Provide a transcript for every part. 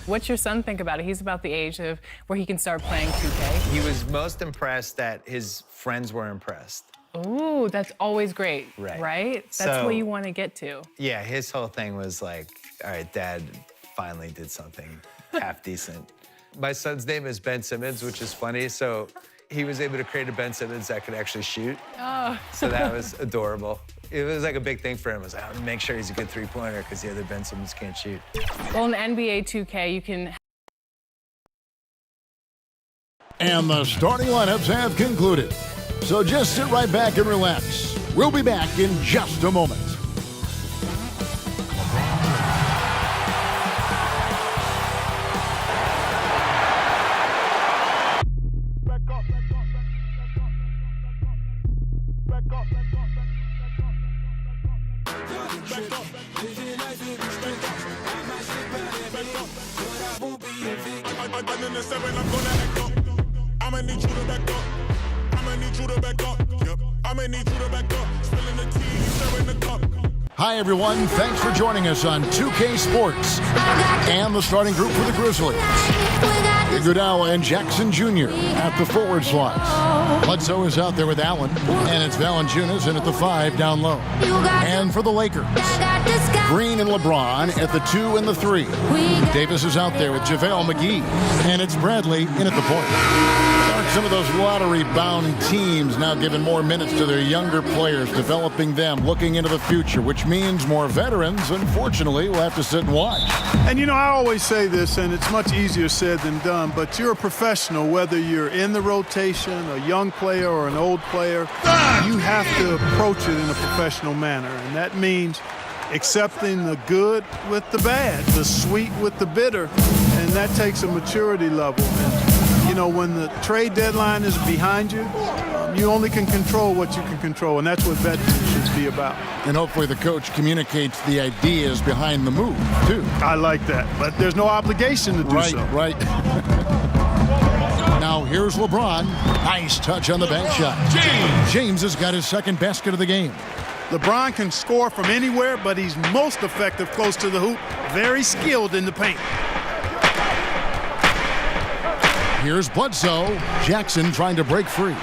What's your son think about it? He's about the age of where he can start playing 2K. He was most impressed that his friends were impressed. Ooh, that's always great, right? That's what you want to get to. Yeah, his whole thing was like, all right, Dad finally did something half decent. My son's name is Ben Simmons, which is funny. So he was able to create a Ben Simmons that could actually shoot. Oh. So that was adorable. It was like a big thing for him. It was like, I want to make sure he's a good three-pointer because the other Ben Simmons can't shoot. Well, in NBA 2K, you can... And the starting lineups have concluded. So just sit right back and relax. We'll be back in just a moment. Hi, everyone. Thanks for joining us on 2K Sports. And the starting group for the Grizzlies. Iguodala and Jackson Jr. at the forward slots. Bledsoe is out there with Allen. And it's Valanciunas in at the 5 down low. And for the Lakers, Green and LeBron at the 2 and the 3. Davis is out there with JaVale McGee. And it's Bradley in at the point. Some of those lottery-bound teams now giving more minutes to their younger players, developing them, looking into the future, which means more veterans, unfortunately, will have to sit and watch. And, you know, I always say this, and it's much easier said than done, but you're a professional, whether you're in the rotation, a young player or an old player, you have to approach it in a professional manner, and that means accepting the good with the bad, the sweet with the bitter, and that takes a maturity level. And, you know, when the trade deadline is behind you, you only can control what you can control, and that's what veterans should be about. And hopefully the coach communicates the ideas behind the move, too. I like that, but there's no obligation to do so. Right. Now here's LeBron. Nice touch on the bank shot. James has got his second basket of the game. LeBron can score from anywhere, but he's most effective close to the hoop. Very skilled in the paint. Here's Bledsoe. Jackson trying to break free.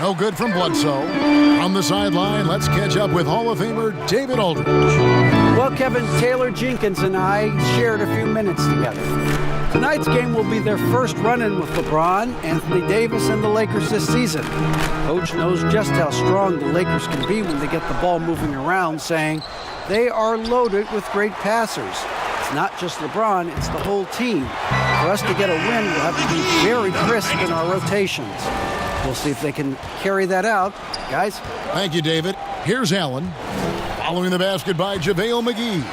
No good from Bledsoe. On the sideline, let's catch up with Hall of Famer David Aldridge. Well, Kevin, Taylor Jenkins and I shared a few minutes together. Tonight's game will be their first run-in with LeBron, Anthony Davis, and the Lakers this season. Coach knows just how strong the Lakers can be when they get the ball moving around, saying they are loaded with great passers. It's not just LeBron, it's the whole team. For us to get a win, we'll have to be very crisp in our rotations. We'll see if they can carry that out. Guys? Thank you, David. Here's Allen. Following the basket by JaVale McGee.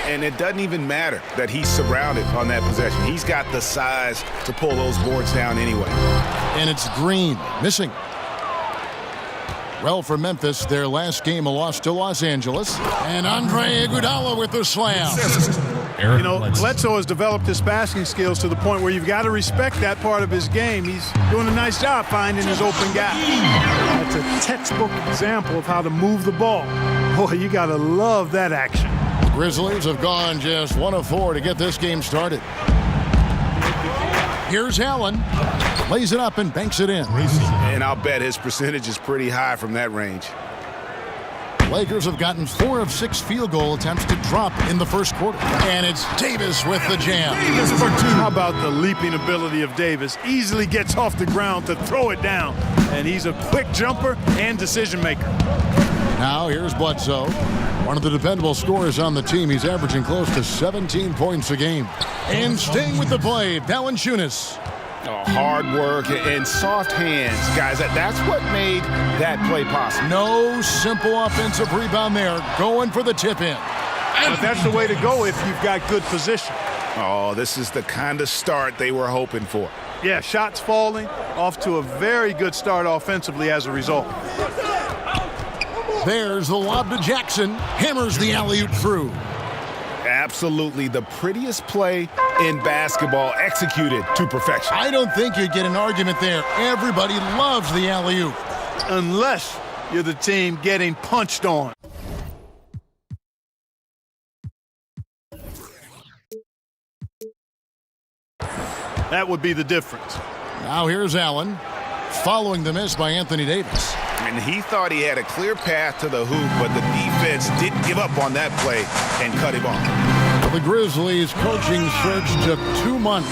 And it doesn't even matter that he's surrounded on that possession. He's got the size to pull those boards down anyway. And it's Green missing. Well, for Memphis, their last game a loss to Los Angeles. And Andre Iguodala with the slam. You know, Bledsoe has developed his passing skills to the point where you've got to respect that part of his game. He's doing a nice job finding his open guy. That's a textbook example of how to move the ball. Boy, you got to love that action. Grizzlies have gone just 1 of 4 to get this game started. Here's Allen. Lays it up and banks it in. And I'll bet his percentage is pretty high from that range. Lakers have gotten 4 of 6 field goal attempts to drop in the first quarter. And it's Davis with the jam. How about the leaping ability of Davis? Easily gets off the ground to throw it down. And he's a quick jumper and decision maker. Now here's Bledsoe. One of the dependable scorers on the team. He's averaging close to 17 points a game. And staying with the play, Valanciunas. Hard work and soft hands, guys. That's what made that play possible. No simple offensive rebound there. Going for the tip-in. But that's the way to go if you've got good position. Oh, this is the kind of start they were hoping for. Yeah, shots falling. Off to a very good start offensively as a result. There's the lob to Jackson. Hammers the alley-oop through. Absolutely the prettiest play in basketball, executed to perfection. I don't think you'd get an argument there. Everybody loves the alley-oop. Unless you're the team getting punched on. That would be the difference. Now here's Allen, following the miss by Anthony Davis. And he thought he had a clear path to the hoop, but the defense didn't give up on that play and cut him off. The Grizzlies' coaching search took 2 months.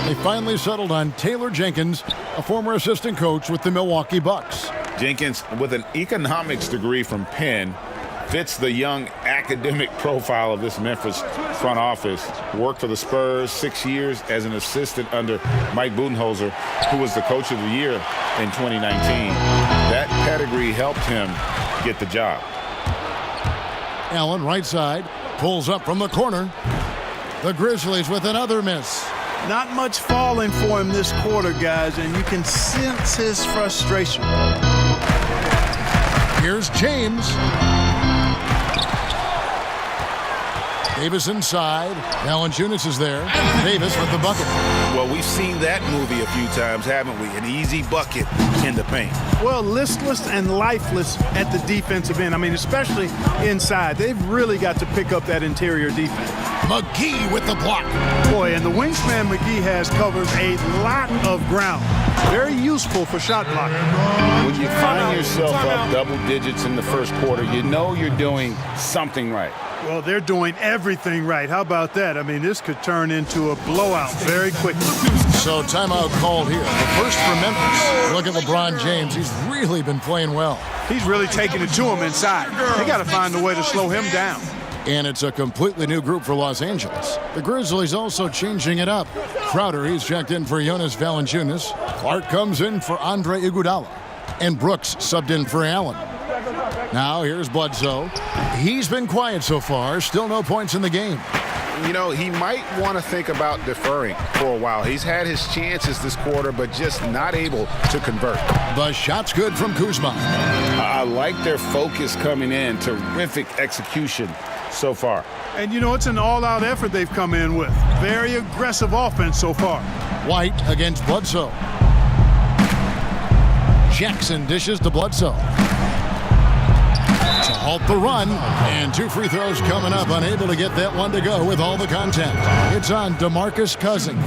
They finally settled on Taylor Jenkins, a former assistant coach with the Milwaukee Bucks. Jenkins, with an economics degree from Penn, fits the young academic profile of this Memphis front office. Worked for the Spurs 6 years as an assistant under Mike Budenholzer, who was the coach of the year in 2019. That pedigree helped him get the job. Allen, right side, pulls up from the corner. The Grizzlies with another miss. Not much falling for him this quarter, guys, and you can sense his frustration. Here's James. Davis inside. Valanciunas is there. Davis with the bucket. Well, we've seen that movie a few times, haven't we? An easy bucket in the paint. Well, listless and lifeless at the defensive end. I mean, especially inside. They've really got to pick up that interior defense. McGee with the block. Boy, and the wingspan McGee has covers a lot of ground. Very useful for shot blocking. When you find yourself up double digits in the first quarter, you know you're doing something right. Well, they're doing everything right. How about that? I mean, this could turn into a blowout very quickly. So timeout called here. The first for Memphis. Look at LeBron James. He's really been playing well. He's really taking it to him inside. They got to find a way to slow him down. And it's a completely new group for Los Angeles. The Grizzlies also changing it up. Crowder, he's checked in for Jonas Valanciunas. Clark comes in for Andre Iguodala. And Brooks subbed in for Allen. Now here's Bledsoe. He's been quiet so far. Still no points in the game. You know, he might want to think about deferring for a while. He's had his chances this quarter, but just not able to convert. The shot's good from Kuzma. I like their focus coming in. Terrific execution so far. And, you know, it's an all-out effort they've come in with. Very aggressive offense so far. White against Bledsoe. Jackson dishes to Bledsoe. To halt the run. And 2 free throws coming up. Unable to get that one to go with all the contact. It's on DeMarcus Cousins.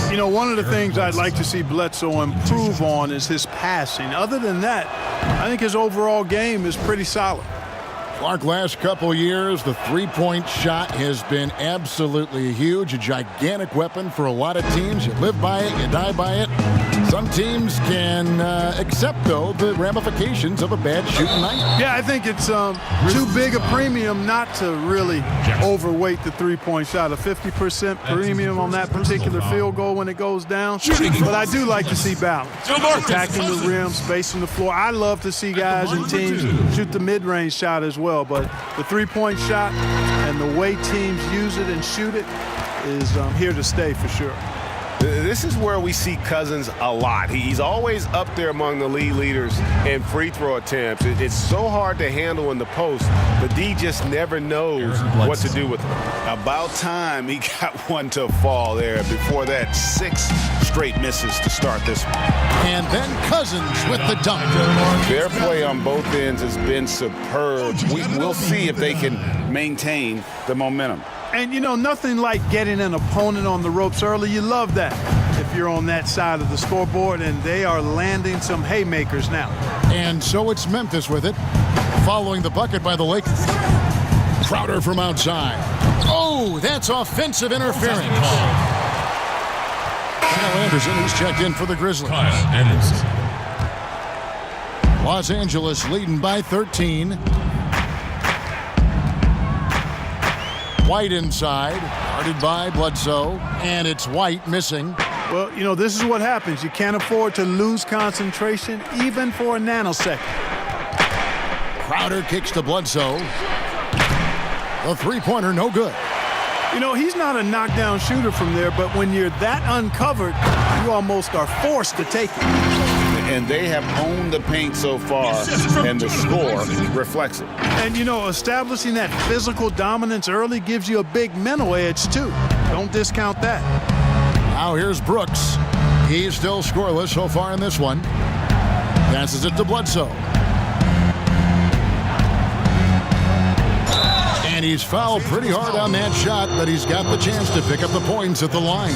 You know, one of the things I'd like to see Bledsoe improve on is his passing. Other than that, I think his overall game is pretty solid. Clark, last couple years, the three-point shot has been absolutely huge, a gigantic weapon for a lot of teams. You live by it, you die by it. Some teams can accept, though, the ramifications of a bad shooting night. Yeah, I think it's too big a premium not to really overweight the three-point shot. A 50% premium on that particular field goal when it goes down. But I do like to see balance. Attacking the rim, spacing the floor. I love to see guys and teams shoot the mid-range shot as well. But the three-point shot and the way teams use it and shoot it is here to stay for sure. This is where we see Cousins a lot. He's always up there among the league leaders in free throw attempts. It's so hard to handle in the post. The D just never knows what to do with him. About time he got one to fall there. Before that, 6 straight misses to start this one. And then Cousins with the dunk. Their play on both ends has been superb. We'll see if they can maintain the momentum. And, you know, nothing like getting an opponent on the ropes early. You love that if you're on that side of the scoreboard, and they are landing some haymakers now. And so it's Memphis with it, following the bucket by the Lakers. Crowder from outside. Oh, that's offensive interference. Kyle Anderson, he's checked in for the Grizzlies. Los Angeles leading by 13. White inside, guarded by Bledsoe, and it's White missing. Well, you know, this is what happens. You can't afford to lose concentration even for a nanosecond. Crowder kicks to Bledsoe. The three-pointer, no good. You know, he's not a knockdown shooter from there, but when you're that uncovered, you almost are forced to take it. And they have owned the paint so far, and the score reflects it. And, you know, establishing that physical dominance early gives you a big mental edge, too. Don't discount that. Now here's Brooks. He's still scoreless so far in this one. Passes it to Bledsoe. And And he's fouled pretty hard on that shot, but he's got the chance to pick up the points at the line.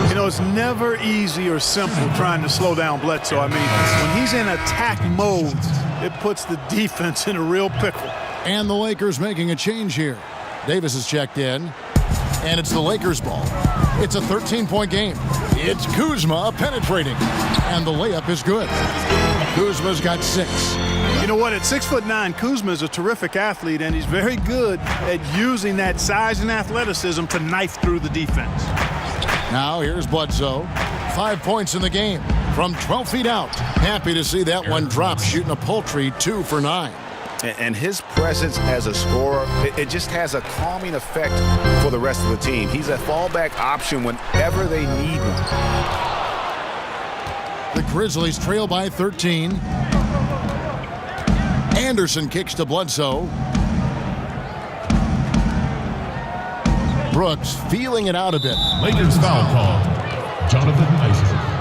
You know, it's never easy or simple trying to slow down Bledsoe. I mean, when he's in attack mode, it puts the defense in a real pickle. And the Lakers making a change here. Davis is checked in, and it's the Lakers' ball. It's a 13-point game. It's Kuzma penetrating, and the layup is good. Kuzma's got 6. You know what? At 6'9", Kuzma is a terrific athlete, and he's very good at using that size and athleticism to knife through the defense. Now here's Bledsoe. 5 points in the game from 12 feet out. Happy to see that one drop, shooting a paltry 2 for 9. And his presence as a scorer, it just has a calming effect for the rest of the team. He's a fallback option whenever they need one. The Grizzlies trail by 13. Anderson kicks to Bledsoe. Brooks feeling it out a bit. Lakers foul call. Jonathan Isaac.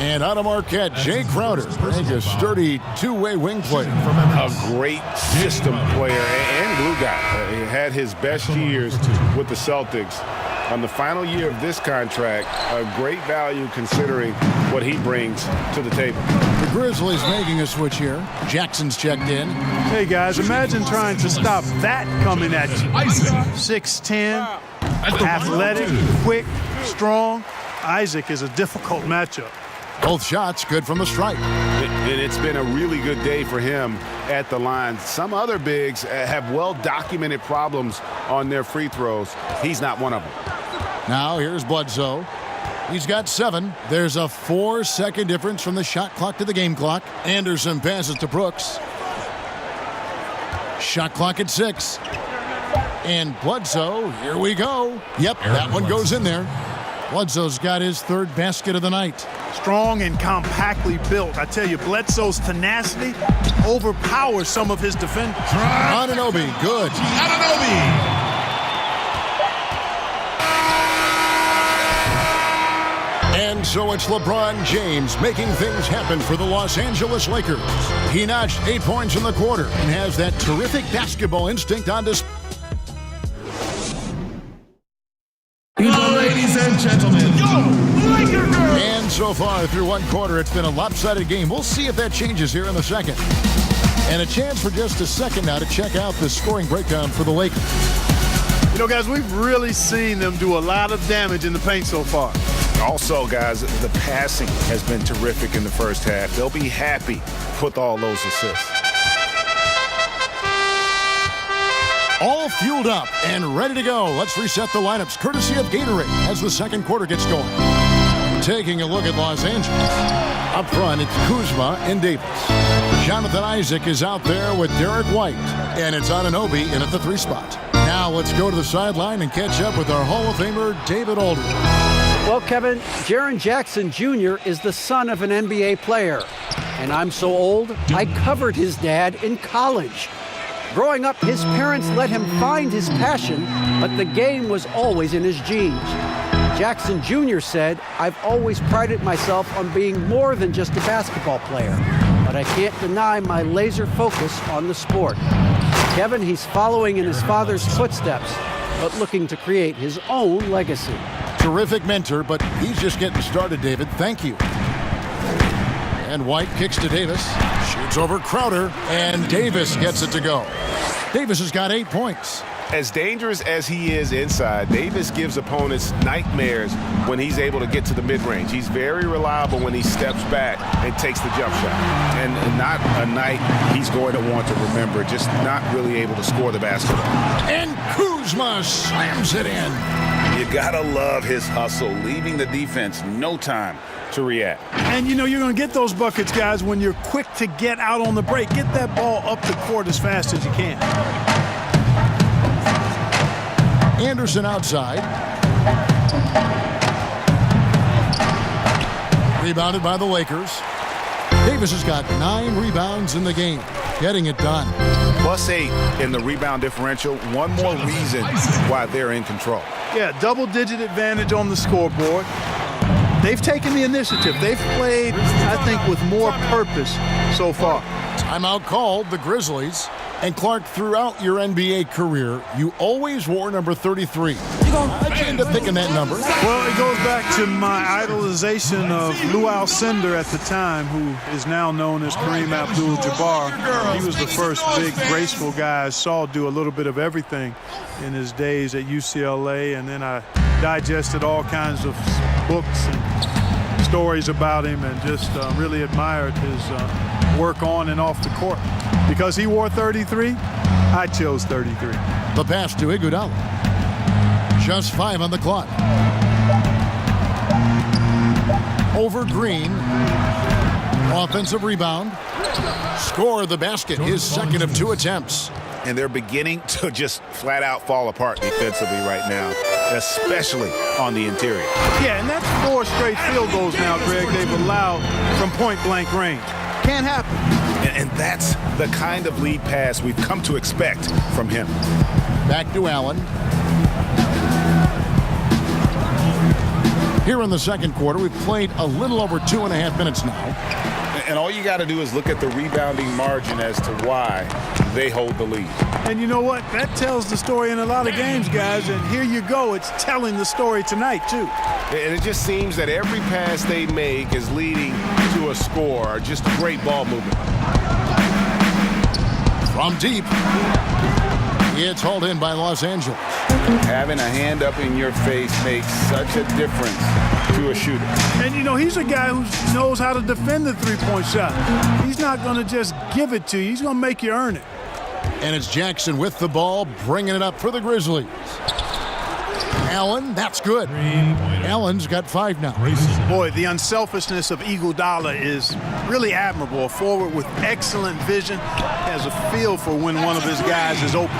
And out of Marquette, Jay Crowder, a sturdy two-way wing player. A great system player and glue guy. He had his best years with the Celtics. On the final year of this contract, a great value considering what he brings to the table. The Grizzlies making a switch here. Jackson's checked in. Hey, guys, imagine trying to stop that coming at you. 6'10", athletic, quick, strong. Isaac is a difficult matchup. Both shots good from the stripe. And it's been a really good day for him at the line. Some other bigs have well-documented problems on their free throws. He's not one of them. Now here's Bledsoe. He's got 7. There's a 4-second difference from the shot clock to the game clock. Anderson passes to Brooks. Shot clock at 6. And Bledsoe, here we go. Yep, that one goes in there. Bledsoe's got his 3rd basket of the night. Strong and compactly built. I tell you, Bledsoe's tenacity overpowers some of his defenders. Anunoby, good. Anunoby. And so it's LeBron James making things happen for the Los Angeles Lakers. He notched 8 points in the quarter and has that terrific basketball instinct on display. Ladies and gentlemen, And so far through one quarter, it's been a lopsided game. We'll see if that changes here in the second. And a chance for just a second now to check out the scoring breakdown for the Lakers. You know, guys, we've really seen them do a lot of damage in the paint so far. Also, guys, the passing has been terrific in the first half. They'll be happy with all those assists. All fueled up and ready to go. Let's reset the lineups courtesy of Gatorade as the second quarter gets going. Taking a look at Los Angeles. Up front, it's Kuzma and Davis. Jonathan Isaac is out there with Derek White. And it's Anunoby in at the 3 spot. Now let's go to the sideline and catch up with our Hall of Famer, David Aldridge. Well, Kevin, Jaren Jackson Jr. is the son of an NBA player. And I'm so old, I covered his dad in college. Growing up, his parents let him find his passion, but the game was always in his genes. Jackson Jr. said, "I've always prided myself on being more than just a basketball player, but I can't deny my laser focus on the sport." Kevin, he's following in his father's footsteps, but looking to create his own legacy. Terrific mentor, but he's just getting started, David. Thank you. And White kicks to Davis. Shoots over Crowder, and Davis gets it to go. Davis has got 8 points. As dangerous as he is inside, Davis gives opponents nightmares when he's able to get to the mid-range. He's very reliable when he steps back and takes the jump shot. And not a night he's going to want to remember, just not really able to score the basketball. And Kuzma slams it in. You gotta love his hustle, leaving the defense no time to react. And, you know, you're going to get those buckets, guys, when you're quick to get out on the break. Get that ball up the court as fast as you can. Anderson outside. Rebounded by the Lakers. Davis has got 9 rebounds in the game, getting it done. +8 in the rebound differential. One more reason why they're in control. Yeah, double-digit advantage on the scoreboard. They've taken the initiative. They've played, I think, with more purpose so far. Timeout called, the Grizzlies. And Clark, throughout your NBA career, you always wore number 33. How'd you end up picking that number? Well, it goes back to my idolization of Lou Alcindor at the time, who is now known as Kareem Abdul-Jabbar. He was the first big, graceful guy I saw do a little bit of everything in his days at UCLA, and then I digested all kinds of books and stories about him and just really admired his work on and off the court. Because he wore 33, I chose 33. The pass to Iguodala. Just 5 on the clock. Over Green. Offensive rebound. Score the basket, his second of 2 attempts. And they're beginning to just flat out fall apart defensively right now, especially on the interior. Yeah, and that's 4 straight field goals now, Greg, they've allowed from point-blank range. Can't happen. And that's the kind of lead pass we've come to expect from him. Back to Allen. Here in the second quarter, we've played a little over 2.5 minutes now. And all you got to do is look at the rebounding margin as to why they hold the lead. And you know what? That tells the story in a lot of games, guys. And here you go. It's telling the story tonight, too. And it just seems that every pass they make is leading to a score, just great ball movement. From deep, it's hauled in by Los Angeles. Having a hand up in your face makes such a difference to a shooter. And, you know, he's a guy who knows how to defend the three-point shot. He's not going to just give it to you. He's going to make you earn it. And it's Jackson with the ball, bringing it up for the Grizzlies. Allen, that's good. Allen's got 5 now. Boy, the unselfishness of Iguodala is really admirable. A forward with excellent vision, has a feel for when one of his guys is open.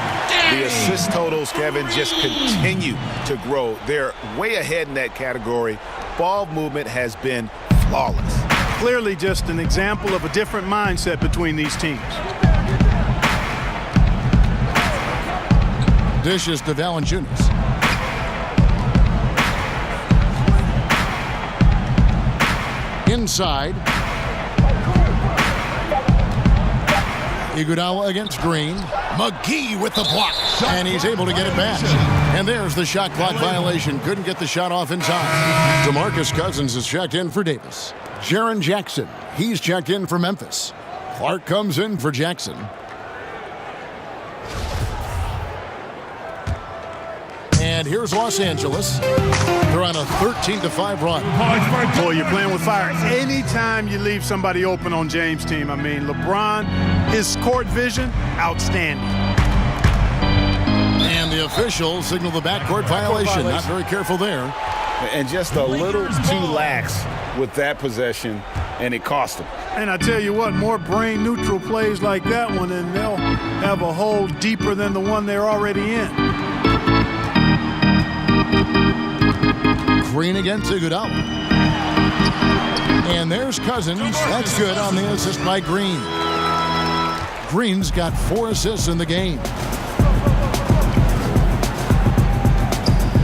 The assist totals, Kevin, just continue to grow. They're way ahead in that category. Ball movement has been flawless. Clearly just an example of a different mindset between these teams. Dishes to Valanciunas. Inside. Iguodala against Green. McGee with the block. And he's able to get it back. And there's the shot clock violation. Couldn't get the shot off in time. DeMarcus Cousins is checked in for Davis. Jaren Jackson, he's checked in for Memphis. Clark comes in for Jackson. And here's Los Angeles. They're on a 13-5 run. Boy, you're playing with fire. Anytime you leave somebody open on James' team, I mean, LeBron, his court vision, outstanding. And the officials signal the backcourt violation. Not very careful there. And just a little too lax with that possession, and it cost them. And I tell you what, more brain-neutral plays like that one, and they'll have a hole deeper than the one they're already in. Green against Iguodala. And there's Cousins. That's good on the assist by Green. Green's got 4 assists in the game.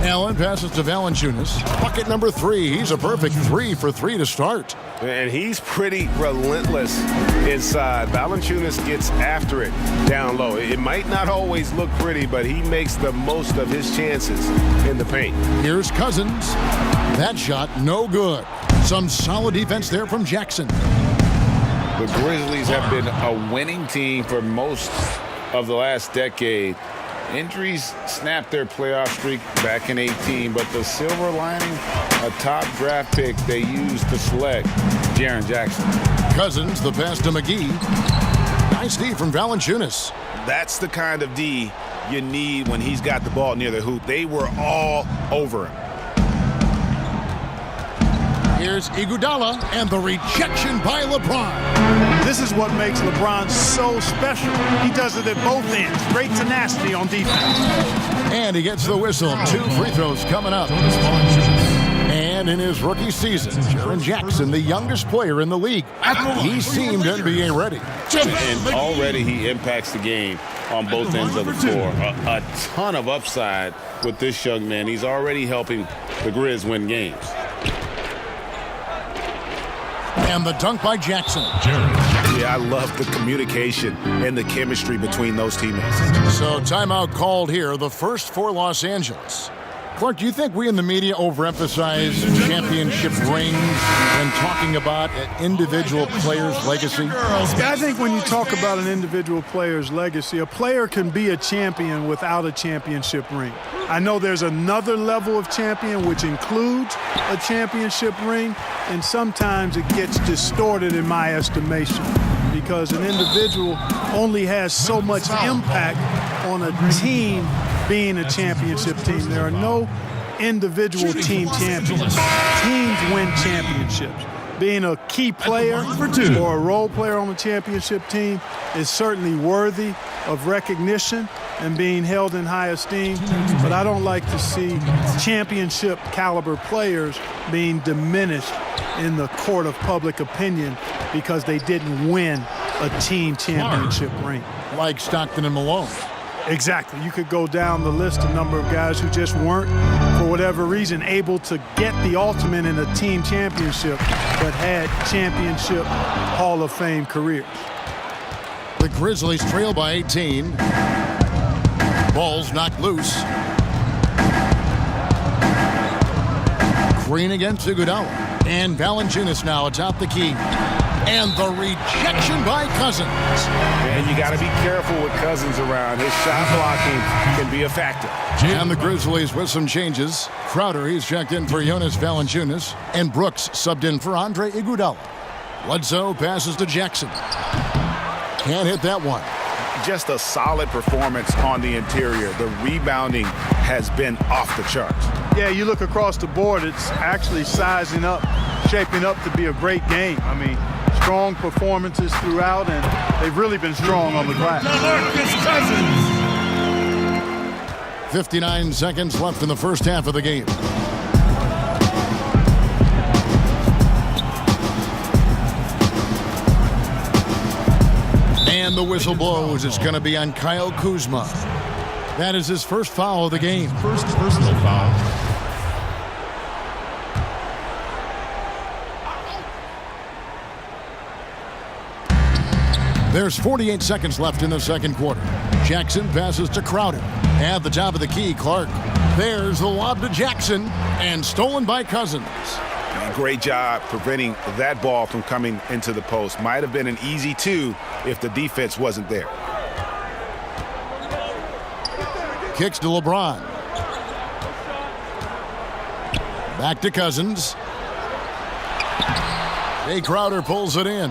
Allen passes to Valanciunas. Bucket number 3. He's a perfect 3 for 3 to start. And he's pretty relentless inside. Valanciunas gets after it down low. It might not always look pretty, but he makes the most of his chances in the paint. Here's Cousins. That shot, no good. Some solid defense there from Jackson. The Grizzlies have been a winning team for most of the last decade. Injuries snapped their playoff streak back in 18, but the silver lining, a top draft pick they used to select Jaren Jackson. Cousins, the pass to McGee. Nice D from Valanciunas. That's the kind of D you need when he's got the ball near the hoop. They were all over him. Here's Iguodala and the rejection by LeBron. This is what makes LeBron so special. He does it at both ends. Great tenacity on defense. And he gets the whistle. 2 free throws coming up. And in his rookie season, Jaren Jackson, the youngest player in the league, he seemed NBA ready. And already he impacts the game on both ends of the floor. A ton of upside with this young man. He's already helping the Grizz win games. And the dunk by Jackson. Yeah, I love the communication and the chemistry between those teammates. So timeout called here, the first for Los Angeles. Clark, do you think we in the media overemphasize championship rings when talking about an individual player's legacy? Yeah, I think when you talk about an individual player's legacy, a player can be a champion without a championship ring. I know there's another level of champion which includes a championship ring, and sometimes it gets distorted in my estimation because an individual only has so much impact on a team being a championship team. There are no individual team champions. Teams win championships. Being a key player or a role player on a championship team is certainly worthy of recognition and being held in high esteem, but I don't like to see championship caliber players being diminished in the court of public opinion because they didn't win a team championship ring. Like Stockton and Malone. Exactly. You could go down the list, a number of guys who just weren't, for whatever reason, able to get the ultimate in a team championship, but had championship Hall of Fame careers. The Grizzlies trail by 18. Ball's knocked loose. Green against Iguodala. And Valanciunas now atop the key. And the rejection by Cousins. And you got to be careful with Cousins around. His shot blocking can be a factor. And the Grizzlies with some changes. Crowder, he's checked in for Jonas Valanciunas. And Brooks subbed in for Andre Iguodala. Bledsoe passes to Jackson. Can't hit that one. Just a solid performance on the interior. The rebounding has been off the charts. Yeah, you look across the board, it's actually sizing up, shaping up to be a great game. I mean, strong performances throughout, and they've really been strong on the glass. 59 seconds left in the first half of the game. And the whistle blows. It's going to be on Kyle Kuzma. That is his first foul of the game. First personal foul. There's 48 seconds left in the second quarter. Jackson passes to Crowder. At the top of the key, Clark. There's the lob to Jackson, and stolen by Cousins. Great job preventing that ball from coming into the post. Might have been an easy two if the defense wasn't there. Kicks to LeBron. Back to Cousins. Jay Crowder pulls it in.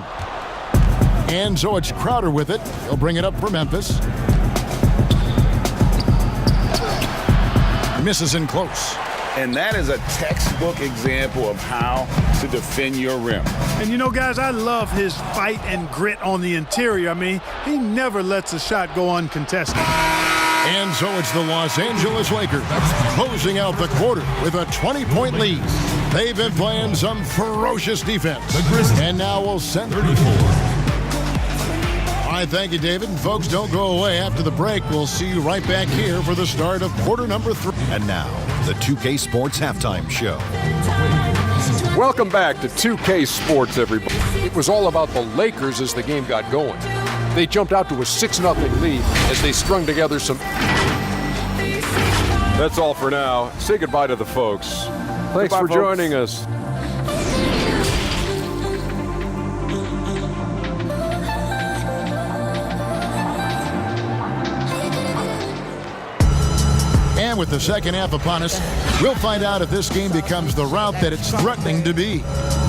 And so it's Crowder with it. He'll bring it up for Memphis. Misses in close. And that is a textbook example of how to defend your rim. And you know, guys, I love his fight and grit on the interior. I mean, he never lets a shot go uncontested. And so it's the Los Angeles Lakers closing out the quarter with a 20-point lead. They've been playing some ferocious defense. And now we'll send 34. All right, thank you, David. And folks, don't go away. After the break, we'll see you right back here for the start of quarter number 3. And now, the 2K Sports Halftime Show. Welcome back to 2K Sports, everybody. It was all about the Lakers as the game got going. They jumped out to a 6-0 lead as they strung together some... That's all for now. Say goodbye to the folks. Thanks for joining us. And with the second half upon us, we'll find out if this game becomes the route that it's threatening to be.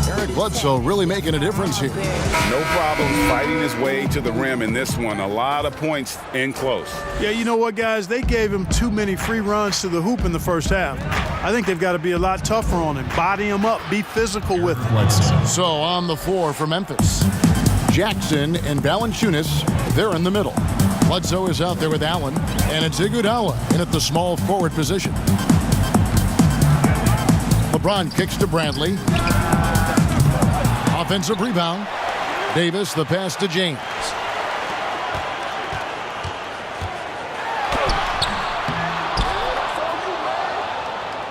Eric Bledsoe really making a difference here. No problem fighting his way to the rim in this one. A lot of points in close. Yeah, you know what, guys? They gave him too many free runs to the hoop in the first half. I think they've got to be a lot tougher on him. Body him up. Be physical with him. So on the floor for Memphis, Jackson and Valanciunas, they're in the middle. Bledsoe is out there with Allen, and it's Iguodala in at the small forward position. LeBron kicks to Bradley. Offensive rebound. Davis, the pass to James.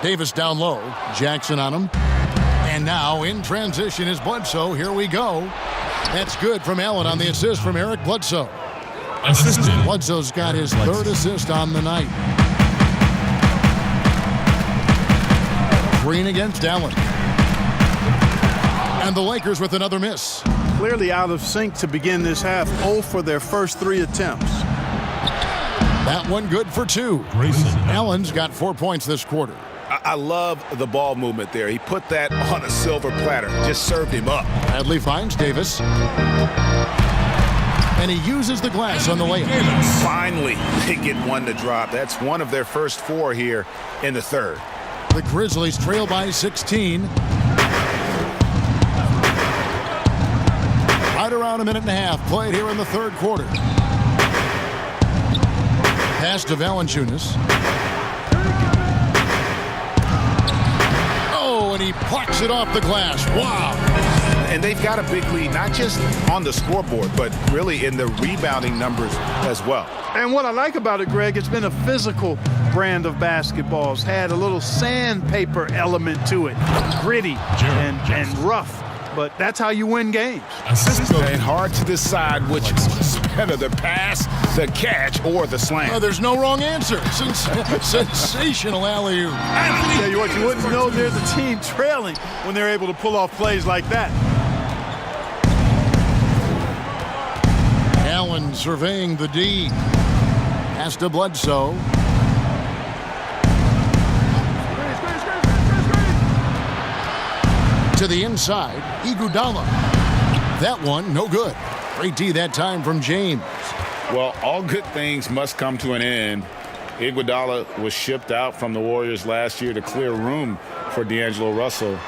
Davis down low. Jackson on him. And now in transition is Bledsoe. Here we go. That's good from Allen on the assist from Eric Bledsoe. Assisted. Bledsoe's got his third assist on the night. Green against Allen. And the Lakers with another miss. Clearly out of sync to begin this half. 0 for their first 3 attempts. That one good for 2. Grayson. Allen's got 4 points this quarter. I love the ball movement there. He put that on a silver platter. Just served him up. Bradley finds Davis. And he uses the glass on the layup. Finally, they get one to drop. That's one of their first 4 here in the third. The Grizzlies trail by 16. Right around a minute and a half played here in the third quarter. Pass to Valanciunas. Oh, and he plucks it off the glass. Wow. And they've got a big lead, not just on the scoreboard, but really in the rebounding numbers as well. And what I like about it, Greg, it's been a physical brand of basketball. It's had a little sandpaper element to it. Gritty and rough. But that's how you win games. And hard to decide which is better, the pass, the catch, or the slam. Oh, there's no wrong answer. Sensational alley-oop. I tell you what, you wouldn't know they're the team trailing when they're able to pull off plays like that. Allen surveying the D. Pass to Bledsoe. To the inside, Iguodala. That one, no good. Great D that time from James. Well, all good things must come to an end. Iguodala was shipped out from the Warriors last year to clear room for D'Angelo Russell.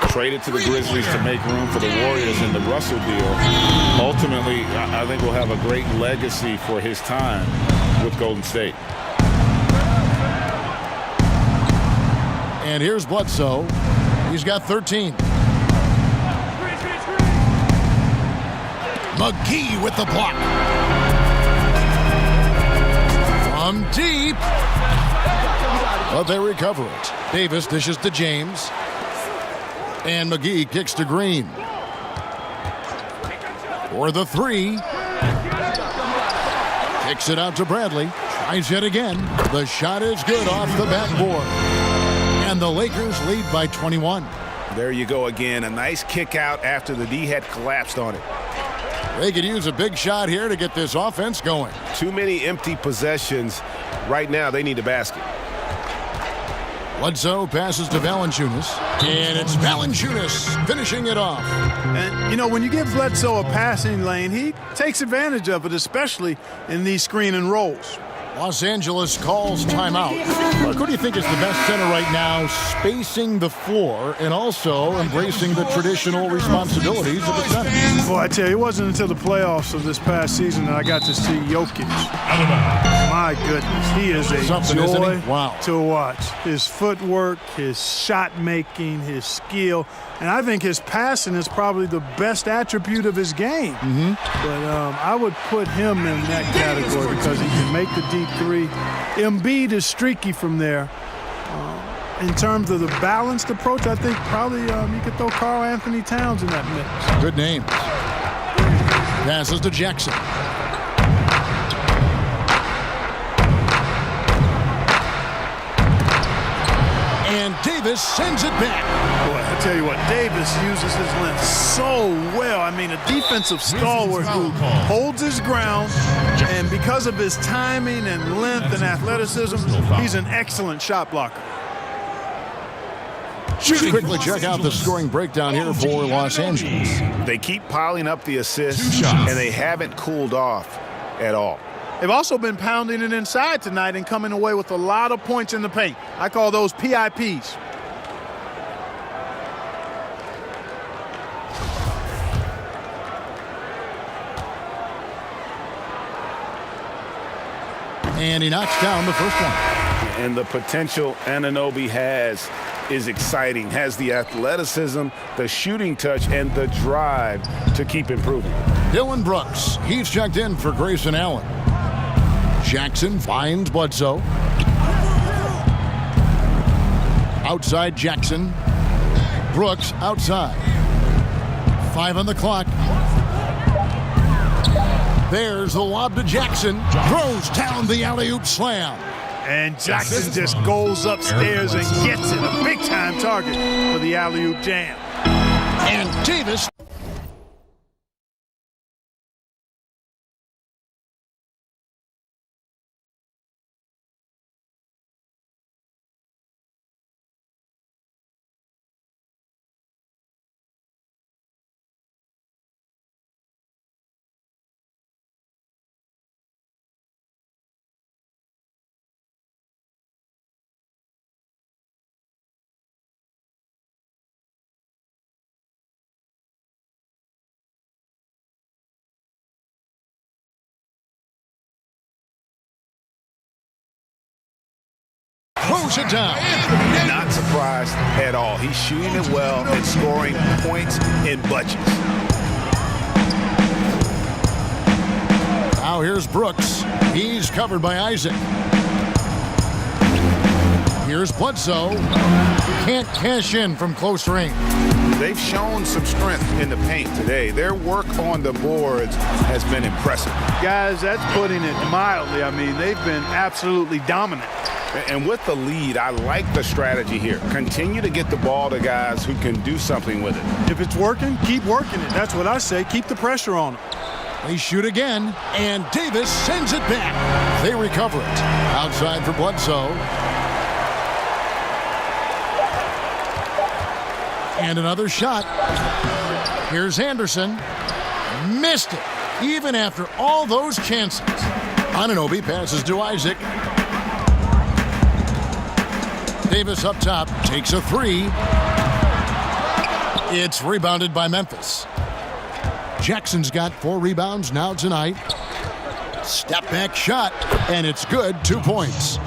Traded to the Grizzlies to make room for the Warriors in the Russell deal. Ultimately, I think we'll have a great legacy for his time with Golden State. And here's Bledsoe. He's got 13. McGee with the block. From deep. But they recover it. Davis dishes to James. And McGee kicks to Green. For the 3. Kicks it out to Bradley. Tries it again. The shot is good off the backboard. And the Lakers lead by 21. There you go again. A nice kick out after the D had collapsed on it. They could use a big shot here to get this offense going. Too many empty possessions. Right now, they need a basket. Bledsoe passes to Valanciunas. And it's Valanciunas finishing it off. And, you know, when you give Bledsoe a passing lane, he takes advantage of it, especially in these screen and rolls. Los Angeles calls timeout. Look, who do you think is the best center right now, spacing the floor and also embracing the traditional responsibilities of a center? Boy, I tell you, it wasn't until the playoffs of this past season that I got to see Jokic. My goodness, he is a joy to watch. His footwork, his shot making, his skill, and I think his passing is probably the best attribute of his game. But I would put him in that category because he can make the deep 3. Embiid is streaky from there. In terms of the balanced approach, I think probably you could throw Karl Anthony Towns in that mix. Good name. Passes to Jackson. And Davis sends it back. Boy, I tell you what, Davis uses his length so well. I mean, a defensive stalwart who holds his ground, and because of his timing and length and athleticism, he's an excellent shot blocker. Quickly check out the scoring breakdown here for Los Angeles. They keep piling up the assists, and they haven't cooled off at all. They've also been pounding it inside tonight and coming away with a lot of points in the paint. I call those PIPs. And he knocks down the first one. And the potential Anunoby has is exciting. Has the athleticism, the shooting touch, and the drive to keep improving. Dylan Brooks, he's checked in for Grayson Allen. Jackson finds Bledsoe. Outside Jackson. Brooks outside. 5 on the clock. There's the lob to Jackson. Throws down the alley-oop slam. And Jackson just goes upstairs and gets it. A big-time target for the alley-oop jam. And Davis. Throws it down. Not surprised at all. He's shooting it well and scoring points in bunches. Now here's Brooks. He's covered by Isaac. Here's Bledsoe. Can't cash in from close range. They've shown some strength in the paint today. Their work on the boards has been impressive. Guys, that's putting it mildly. I mean, they've been absolutely dominant. And with the lead, I like the strategy here. Continue to get the ball to guys who can do something with it. If it's working, keep working it. That's what I say. Keep the pressure on them. They shoot again, and Davis sends it back. They recover it. Outside for Bledsoe. And another shot. Here's Anderson. Missed it, even after all those chances. Anunoby passes to Isaac. Davis up top, takes a three. It's rebounded by Memphis. Jackson's got 4 rebounds now tonight. Step back shot, and it's good. 2 points.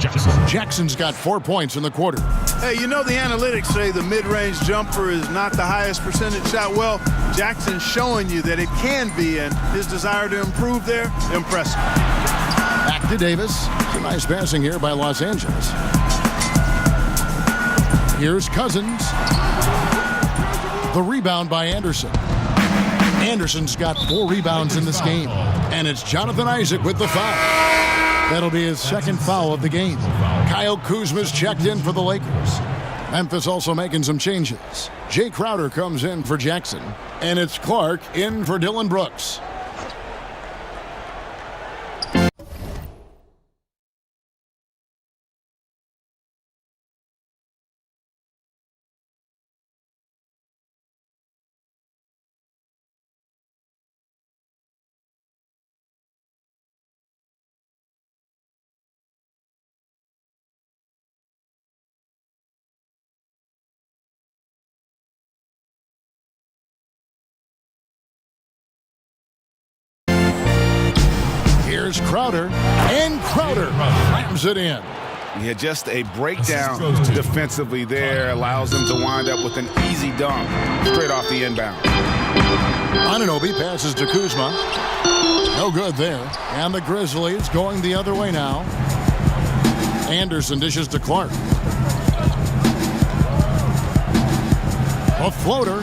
Jackson's got 4 points in the quarter. Hey, you know the analytics say the mid-range jumper is not the highest percentage shot. Well, Jackson's showing you that it can be, and his desire to improve there, impressive. Back to Davis. Some nice passing here by Los Angeles. Here's Cousins. The rebound by Anderson. Anderson's got 4 rebounds in this game. And it's Jonathan Isaac with the foul. That'll be his second foul of the game. Kyle Kuzma's checked in for the Lakers. Memphis also making some changes. Jay Crowder comes in for Jackson. And it's Clark in for Dylan Brooks. Here's Crowder, and Crowder slams it in. Yeah, just a breakdown defensively there allows them to wind up with an easy dunk straight off the inbound. Anunoby passes to Kuzma. No good there. And the Grizzlies going the other way now. Anderson dishes to Clark. A floater.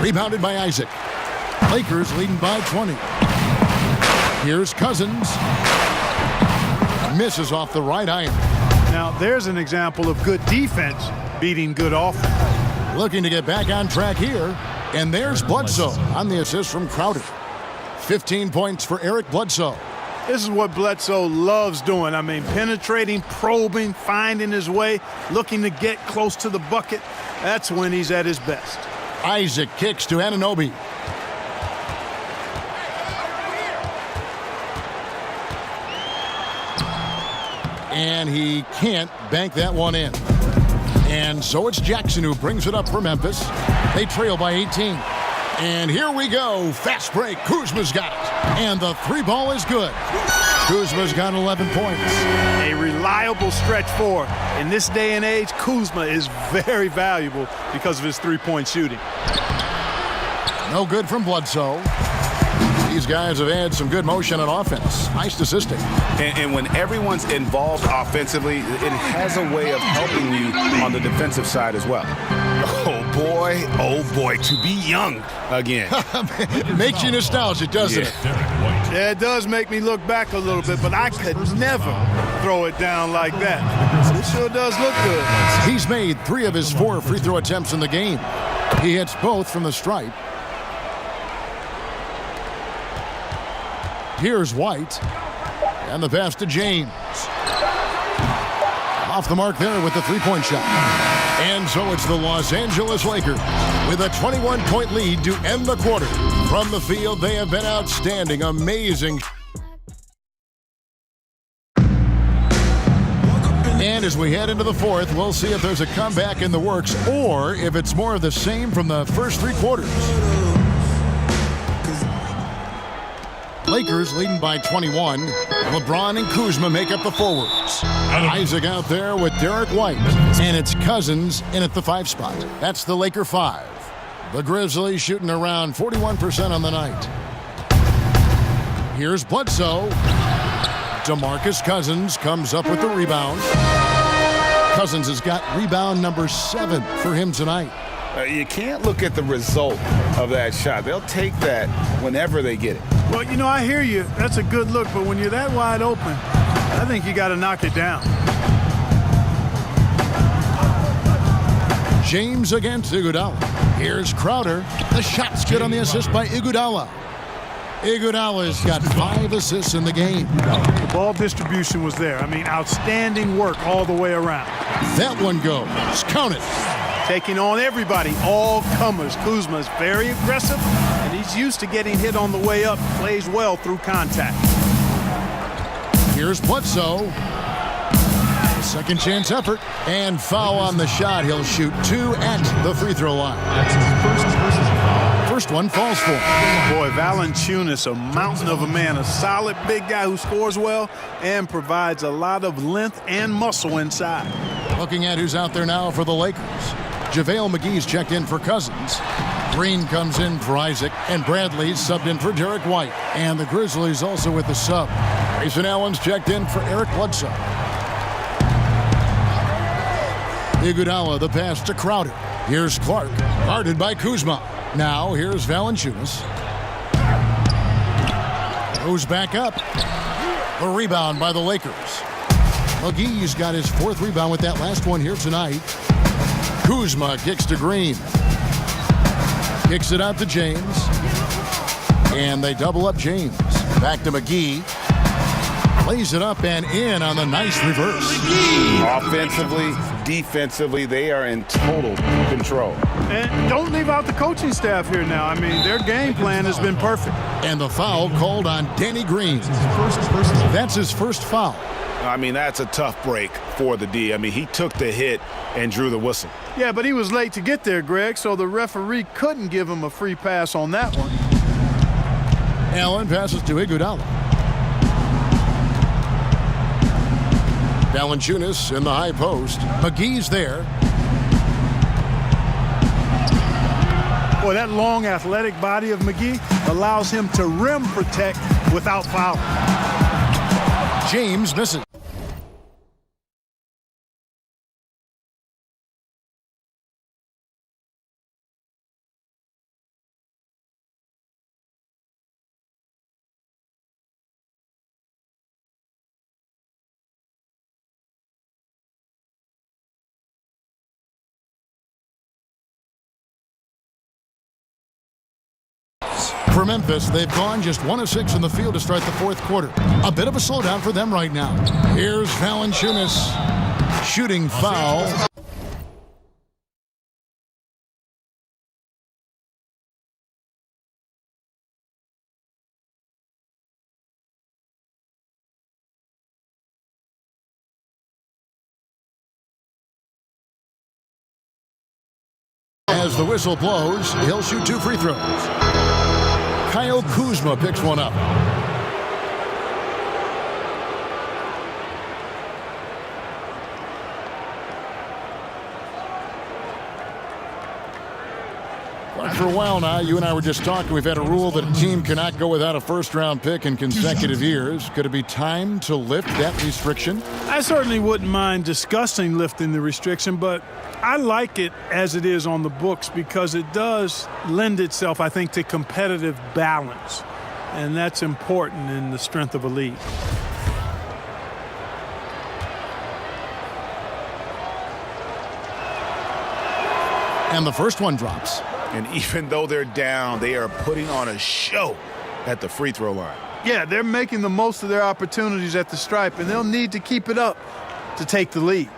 Rebounded by Isaac. Lakers leading by 20. Here's Cousins. Misses off the right iron. Now, there's an example of good defense beating good offense. Looking to get back on track here. And there's Bledsoe on the assist from Crowder. 15 points for Eric Bledsoe. This is what Bledsoe loves doing. I mean, penetrating, probing, finding his way, looking to get close to the bucket. That's when he's at his best. Isaac kicks to Anunoby. And he can't bank that one in. And so it's Jackson who brings it up for Memphis. They trail by 18. And here we go. Fast break. Kuzma's got it. And the 3 ball is good. Kuzma's got 11 points. A reliable stretch 4. In this day and age, Kuzma is very valuable because of his 3-point shooting. No good from Bledsoe. These guys have had some good motion on offense. Nice assisting. And when everyone's involved offensively, it has a way of helping you on the defensive side as well. Oh, oh boy, to be young again. Makes you nostalgic, doesn't it? Yeah, it does make me look back a little bit, but I could never throw it down like that. It sure does look good. He's made 3 of his 4 free throw attempts in the game. He hits both from the stripe. Here's White. And the pass to James. Off the mark there with the three-point shot. And so it's the Los Angeles Lakers with a 21-point lead to end the quarter. From the field, they have been outstanding, amazing. And as we head into the fourth, we'll see if there's a comeback in the works or if it's more of the same from the first 3 quarters. Lakers leading by 21. LeBron and Kuzma make up the forwards. Isaac out there with Derek White. And it's Cousins in at the 5 spot. That's the Laker 5. The Grizzlies shooting around 41% on the night. Here's Bledsoe. DeMarcus Cousins comes up with the rebound. Cousins has got rebound number 7 for him tonight. You can't look at the result of that shot. They'll take that whenever they get it. Well, you know, I hear you. That's a good look, but when you're that wide open, I think you got to knock it down. James against Iguodala. Here's Crowder. The shot's good on the assist by Iguodala. Iguodala's got 5 assists in the game. The ball distribution was there. I mean, outstanding work all the way around. That one goes. Count it. Taking on everybody, all comers. Kuzma's very aggressive, and he's used to getting hit on the way up. Plays well through contact. Here's Bledsoe. Second chance effort. And foul on the shot. He'll shoot 2 at the free throw line. First one falls for him. Boy, Valanciunas, a mountain of a man, a solid big guy who scores well and provides a lot of length and muscle inside. Looking at who's out there now for the Lakers. JaVale McGee's checked in for Cousins. Green comes in for Isaac, and Bradley's subbed in for Derek White. And the Grizzlies also with the sub. Grayson Allen's checked in for Eric Bledsoe. Iguodala, the pass to Crowder. Here's Clark, guarded by Kuzma. Now here's Valanciunas. Goes back up. The rebound by the Lakers. McGee's got his 4th rebound with that last one here tonight. Kuzma kicks to Green. Kicks it out to James. And they double up James. Back to McGee. Plays it up and in on the nice reverse. Offensively, defensively, they are in total control. And don't leave out the coaching staff here now. I mean, their game plan has been perfect. And the foul called on Danny Green. That's his first foul. I mean, that's a tough break for the D. I mean, he took the hit and drew the whistle. Yeah, but he was late to get there, Greg, so the referee couldn't give him a free pass on that one. Allen passes to Iguodala. Valanciunas in the high post. McGee's there. Boy, that long athletic body of McGee allows him to rim protect without fouling. James misses. For Memphis, they've gone just 1 of 6 in the field to start the 4th quarter. A bit of a slowdown for them right now. Here's Valanciunas. Shooting foul. As the whistle blows, he'll shoot 2 free throws. Kyle Kuzma picks one up. But for a while now, you and I were just talking, we've had a rule that a team cannot go without a first-round pick in consecutive years. Could it be time to lift that restriction? I certainly wouldn't mind discussing lifting the restriction, but I like it as it is on the books because it does lend itself, I think, to competitive balance. And that's important in the strength of a league. And the first one drops. And even though they're down, they are putting on a show at the free throw line. Yeah, they're making the most of their opportunities at the stripe, and they'll need to keep it up to take the lead.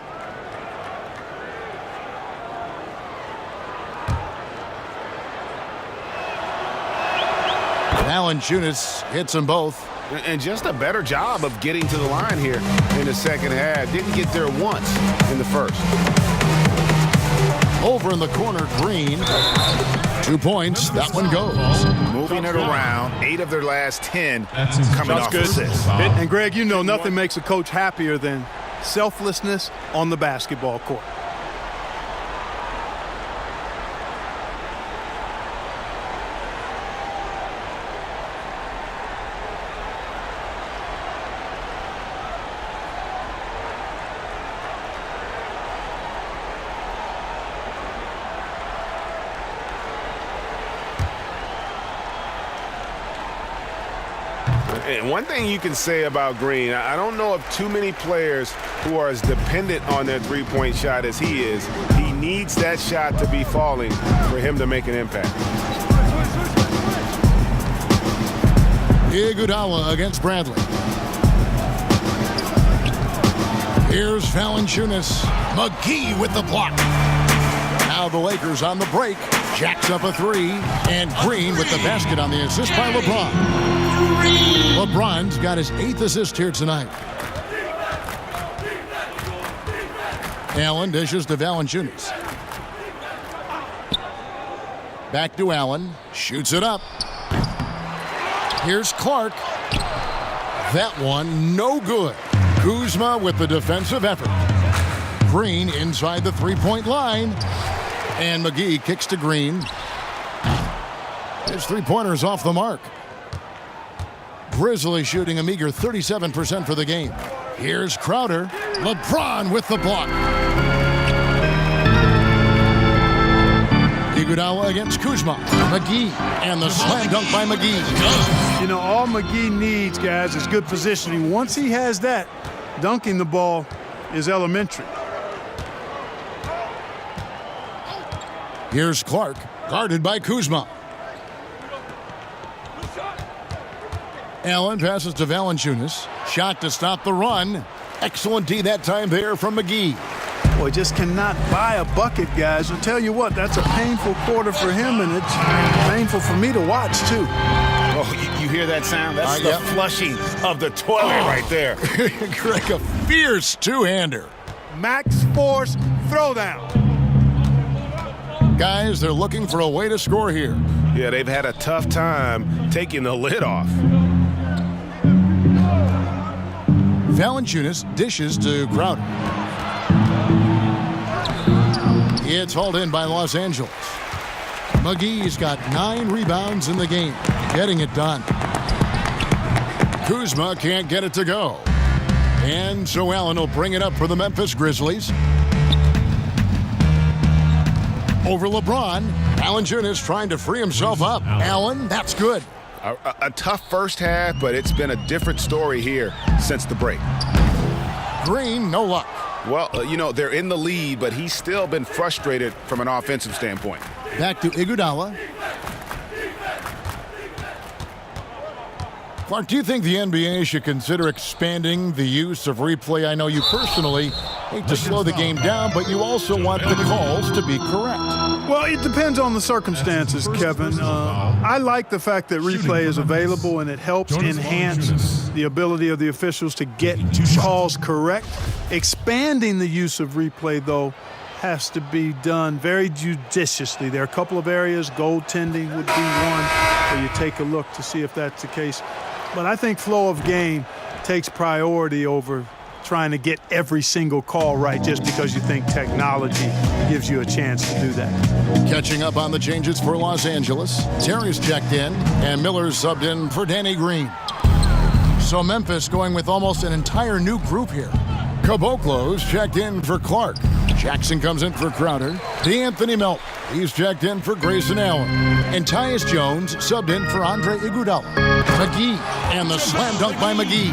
Valanciunas hits them both. And just a better job of getting to the line here in the second half. Didn't get there once in the first. Over in the corner, Green. 2 points. That one goes. Moving it around. 8 of their last 10 coming That's off good. assists. And Greg, you know nothing makes a coach happier than selflessness on the basketball court. And one thing you can say about Green, I don't know of too many players who are as dependent on their three-point shot as he is. He needs that shot to be falling for him to make an impact. Iguodala against Bradley. Here's Valanciunas. McGee with the block. Now the Lakers on the break. Jacks up a three. And Green with the basket on the assist by LeBron. LeBron's got his 8th assist here tonight. Allen dishes to Valanciunas. Back to Allen. Shoots it up. Here's Clark. That one no good. Kuzma with the defensive effort. Green inside the three-point line. And McGee kicks to Green. His three-pointer's off the mark. Grizzlies shooting a meager 37% for the game. Here's Crowder. LeBron with the block. Iguodala against Kuzma. McGee. And the slam dunk by McGee. You know, all McGee needs, guys, is good positioning. Once he has that, dunking the ball is elementary. Here's Clark, guarded by Kuzma. Allen passes to Valanciunas. Shot to stop the run. Excellent D that time there from McGee. Boy, just cannot buy a bucket, guys. I'll tell you what, that's a painful quarter for him, and it's painful for me to watch, too. Oh, you hear that sound? That's the flushing of the toilet right there. Greg, a fierce two-hander. Max Force throwdown. Guys, they're looking for a way to score here. Yeah, they've had a tough time taking the lid off. Valanciunas dishes to Crowder. It's hauled in by Los Angeles. McGee's got 9 rebounds in the game, getting it done. Kuzma can't get it to go. And so Allen will bring it up for the Memphis Grizzlies. Over LeBron. Valanciunas trying to free himself up. Allen, that's good. A tough first half, but it's been a different story here since the break. Green, no luck. Well, you know, they're in the lead, but he's still been frustrated from an offensive standpoint. Back to Iguodala. Clark, do you think the NBA should consider expanding the use of replay? I know you personally hate to slow the game down, but you also want the calls to be correct. Well, it depends on the circumstances, Kevin. I like the fact that replay is available, and it helps enhance the ability of the officials to get calls correct. Expanding the use of replay, though, has to be done very judiciously. There are a couple of areas, goaltending would be one, where you take a look to see if that's the case. But I think flow of game takes priority over trying to get every single call right just because you think technology gives you a chance to do that. Catching up on the changes for Los Angeles. Terry's checked in, and Miller's subbed in for Danny Green. So Memphis going with almost an entire new group here. Caboclo's checked in for Clark. Jackson comes in for Crowder. DeAnthony Melton, he's checked in for Grayson Allen. And Tyus Jones subbed in for Andre Iguodala. McGee, and the slam dunk by McGee.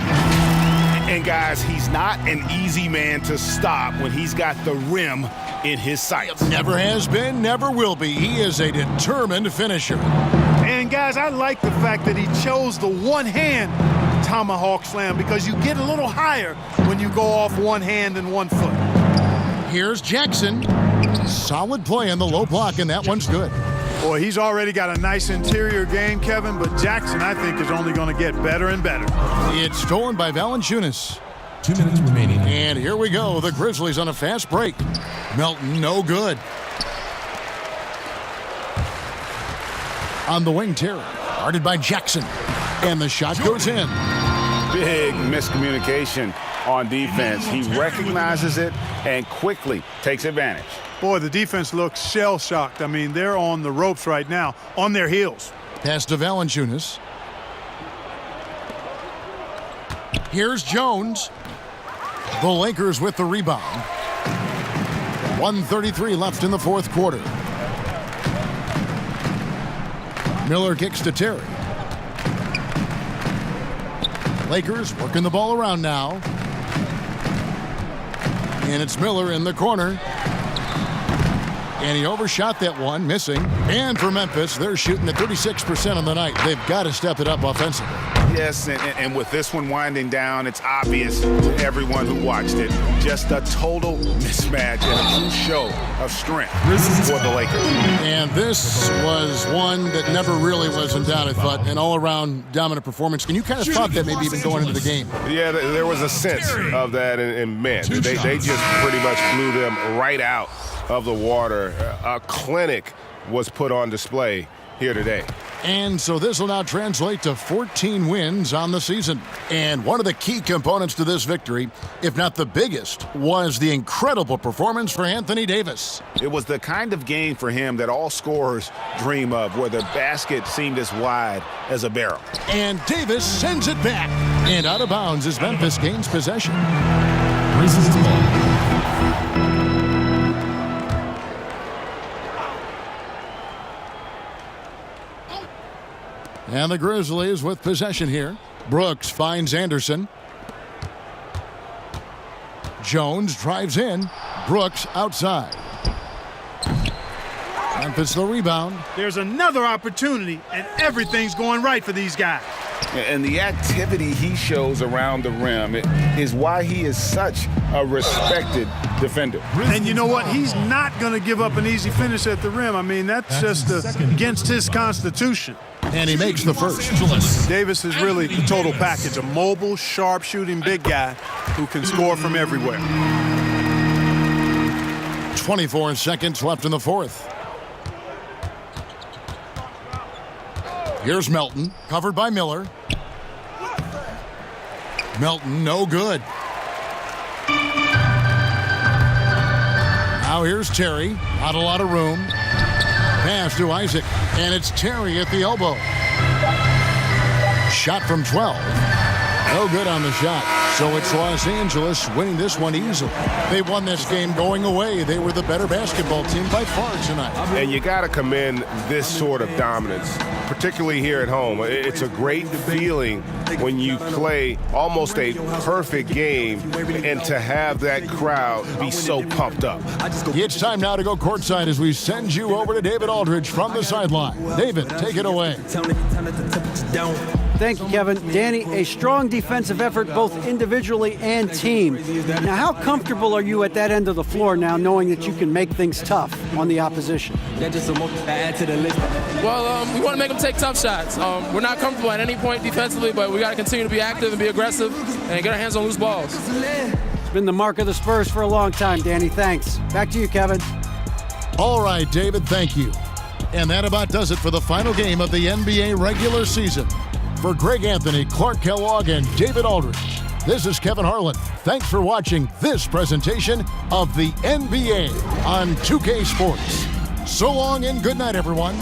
And guys, he's not an easy man to stop when he's got the rim in his sights. Never has been, never will be. He is a determined finisher. And guys, I like the fact that he chose the one-hand tomahawk slam because you get a little higher when you go off one hand and 1 foot. Here's Jackson. Solid play in the low block, and that one's good. Boy, he's already got a nice interior game, Kevin, but Jackson, I think, is only going to get better and better. It's stolen by Valanciunas. 2 minutes remaining. And here we go. The Grizzlies on a fast break. Melton, no good. On the wing, Terry. Guarded by Jackson. And the shot goes in. Big miscommunication on defense. He recognizes it and quickly takes advantage. Boy, the defense looks shell-shocked. I mean, they're on the ropes right now, on their heels. Pass to Valanciunas. Here's Jones. The Lakers with the rebound. 1:33 left in the fourth quarter. Miller kicks to Terry. Lakers working the ball around now. And it's Miller in the corner. And he overshot that one, missing. And for Memphis, they're shooting at 36% on the night. They've got to step it up offensively. Yes, and with this one winding down, it's obvious to everyone who watched it. Just a total mismatch and a true show of strength for the Lakers. And this was one that never really was in doubt, I thought. An all-around dominant performance. And you kind of thought that maybe even going into the game. Yeah, there was a sense of that, and man, they just pretty much blew them right out of the water. A clinic was put on display here today. And so this will now translate to 14 wins on the season. And one of the key components to this victory, if not the biggest, was the incredible performance for Anthony Davis. It was the kind of game for him that all scorers dream of, where the basket seemed as wide as a barrel. And Davis sends it back. And out of bounds as Memphis gains possession. Grizzlies ball. And the Grizzlies with possession here. Brooks finds Anderson. Jones drives in. Brooks outside. Memphis the rebound. There's another opportunity, and everything's going right for these guys. And the activity he shows around the rim is why he is such a respected defender. And you know what? He's not going to give up an easy finish at the rim. I mean, that's just against his constitution. And he makes the first. Davis is really the total package. A mobile, sharp-shooting big guy who can score from everywhere. 24 seconds left in the fourth. Here's Melton, covered by Miller. Melton, no good. Now here's Terry, not a lot of room. Pass to Isaac, and it's Terry at the elbow. Shot from 12. No good on the shot. So it's Los Angeles winning this one easily. They won this game going away. They were the better basketball team by far tonight. And you got to commend this sort of dominance, particularly here at home. It's a great feeling when you play almost a perfect game and to have that crowd be so pumped up. It's time now to go courtside as we send you over to David Aldridge from the sideline. David, take it away. Thank you, Kevin. Danny, a strong defensive effort both individually and team. Now, how comfortable are you at that end of the floor now, knowing that you can make things tough on the opposition? Well, we want to make them take tough shots. We're not comfortable at any point defensively, but we got to continue to be active and be aggressive and get our hands on loose balls. It's been the mark of the Spurs for a long time, Danny. Thanks. Back to you, Kevin. All right, David, thank you. And that about does it for the final game of the NBA regular season. For Greg Anthony, Clark Kellogg, and David Aldridge, this is Kevin Harlan. Thanks for watching this presentation of the NBA on 2K Sports. So long and good night, everyone.